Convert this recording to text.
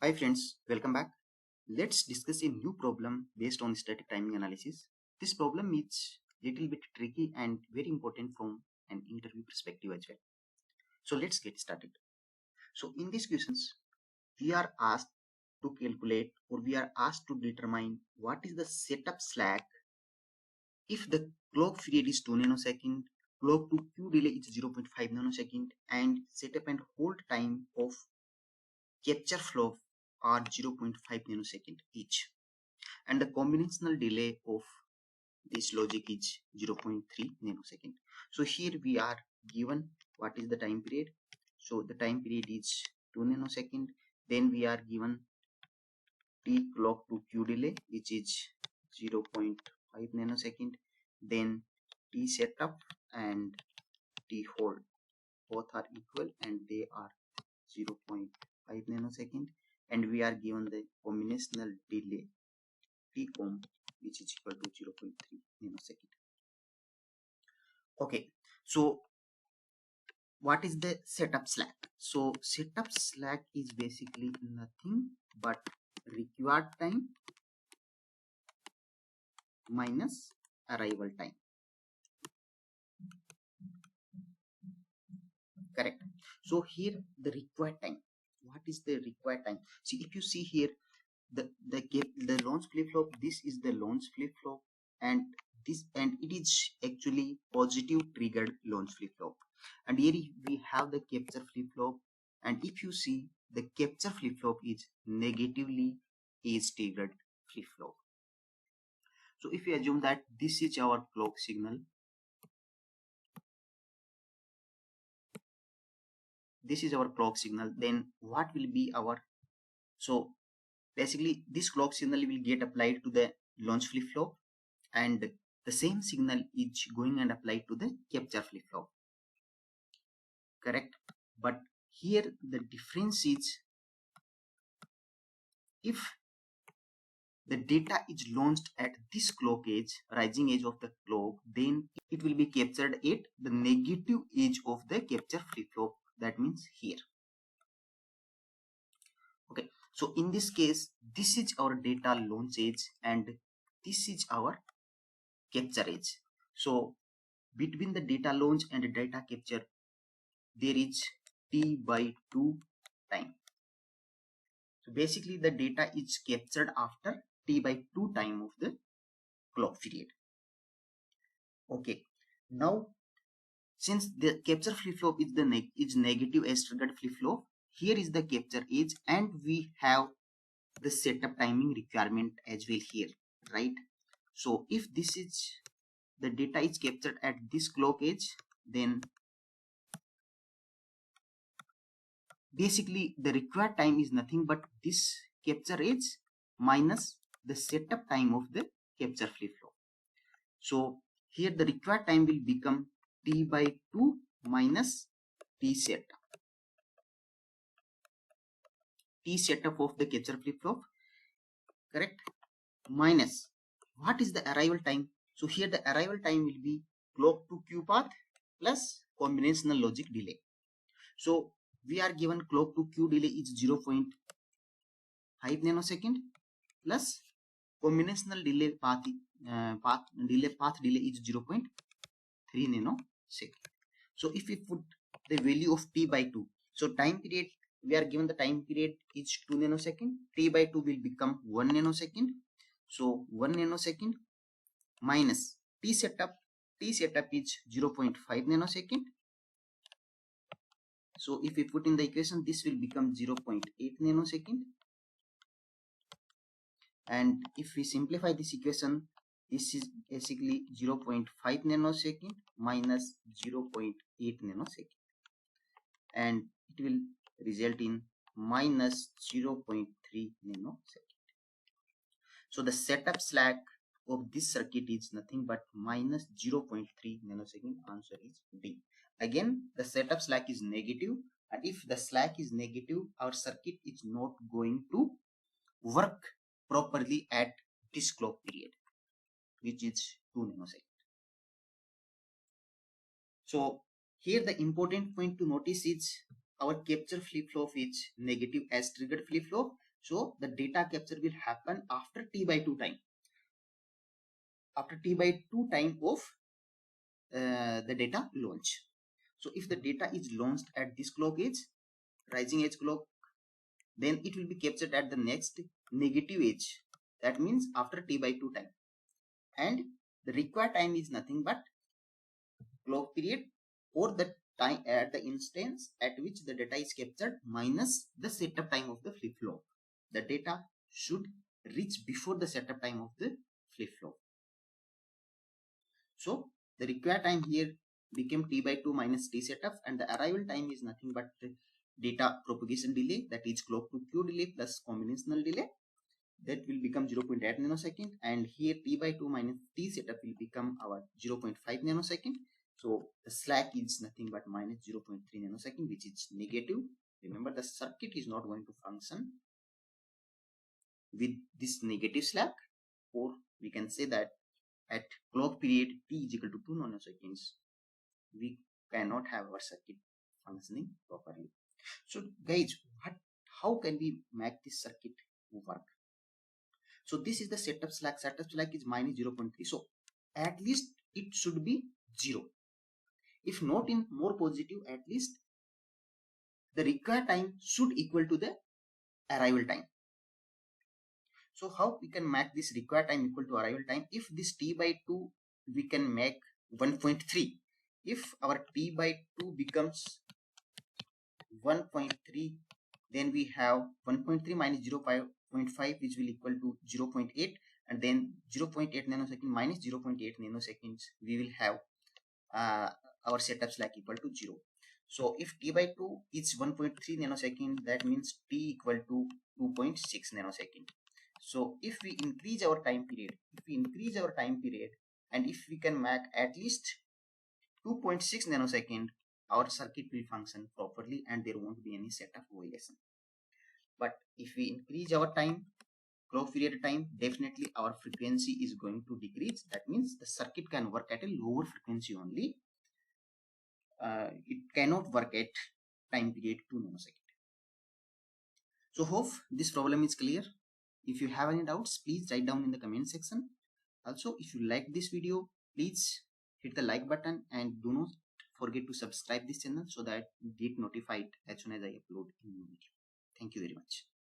Hi friends, welcome back. Let's discuss a new problem based on static timing analysis. This problem is little bit tricky and very important from an interview perspective as well. So let's get started. So in these questions, we are asked to calculate or we are asked to determine what is the setup slack if the clock period is 2 nanosecond, clock to Q delay is 0.5 nanosecond and setup and hold time of capture flow are 0.5 nanosecond each, and the combinational delay of this logic is 0.3 nanosecond. So here we are given what is the time period. So the time period is 2 nanosecond. Then we are given T clock to Q delay, which is 0.5 nanosecond. Then T setup and T hold, both are equal and they are 0.5 nanosecond, and we are given the combinational delay Tcom, which is equal to 0.3 nanosecond. Okay, so what is the setup slack? So setup slack is basically nothing but required time minus arrival time. Correct. So here the required time. What is the required time? See, if you see here, the launch flip flop, this is the launch flip flop, and it is actually positive triggered launch flip flop, and here we have the capture flip flop, and if you see the capture flip flop is negatively age triggered flip flop. So if we assume that this is our clock signal, then what will be our, so basically this clock signal will get applied to the launch flip flop, and the same signal is going and applied to the capture flip flop. Correct. But here the difference is, if the data is launched at this clock edge, rising edge of the clock, then it will be captured at the negative edge of the capture flip flop. That means here. Okay, so in this case, this is our data launch edge and this is our capture edge. So between the data launch and the data capture, there is T by 2 time. So basically the data is captured after T by 2 time of the clock period. Okay, now since the capture flip flop is negative as triggered flip flop, here is the capture edge and we have the setup timing requirement as well here, right? So if this is the data is captured at this clock edge, then basically the required time is nothing but this capture edge minus the setup time of the capture flip flop. So here the required time will become T by 2 minus T setup of the capture flip flop, correct, minus what is the arrival time. So here the arrival time will be clock to Q path plus combinational logic delay. So we are given clock to Q delay is 0.5 nanosecond plus combinational delay path delay is 0.3 nanosecond. So if we put the value of T by 2, so time period, we are given the time period is 2 nanosecond, T by 2 will become 1 nanosecond. So 1 nanosecond minus T setup is 0.5 nanosecond. So if we put in the equation, this will become 0.8 nanosecond. And if we simplify this equation, this is basically 0.5 nanosecond minus 0.8 nanosecond. And it will result in minus 0.3 nanosecond. So the setup slack of this circuit is nothing but minus 0.3 nanosecond. Answer is D. Again, the setup slack is negative, and if the slack is negative, our circuit is not going to work properly at this clock period, which is 2 nanosecond. So here the important point to notice is our capture flip flop is negative as triggered flip flop, So the data capture will happen after t by 2 time. After t by 2 time of the data launch. So if the data is launched at this clock edge, rising edge clock, then it will be captured at the next negative edge. That means after t by 2 time. And the required time is nothing but clock period or the time at the instance at which the data is captured minus the setup time of the flip-flop. The data should reach before the setup time of the flip-flop. So the required time here became t by 2 minus t setup, and the arrival time is nothing but the data propagation delay, that is clock to Q delay plus combinational delay, that will become 0.8 nanosecond, and here t by 2 minus t setup will become our 0.5 nanosecond. So the slack is nothing but minus 0.3 nanosecond, which is negative. Remember, the circuit is not going to function with this negative slack, or we can say that at clock period t is equal to 2 nanoseconds, we cannot have our circuit functioning properly. So guys, how can we make this circuit work? So this is the setup slack. Setup slack is minus 0.3. So at least it should be 0. If not in more positive, at least the required time should equal to the arrival time. So how we can make this required time equal to arrival time? If this t by 2 we can make 1.3. If our t by 2 becomes 1.3, then we have 1.3 minus 0.5, which will equal to 0.8, and then 0.8 nanosecond minus 0.8 nanoseconds, we will have our setup slack equal to 0. So if t by 2 is 1.3 nanosecond, that means t equal to 2.6 nanosecond. So if we increase our time period, and if we can make at least 2.6 nanosecond, our circuit will function properly and there won't be any setup violation. But if we increase our time, clock period time, definitely our frequency is going to decrease. That means the circuit can work at a lower frequency only. It cannot work at time period 2 nanosecond. So hope this problem is clear. If you have any doubts, please write down in the comment section. Also, if you like this video, please hit the like button and do not forget to subscribe this channel so that you get notified as soon as I upload a new video. Thank you very much.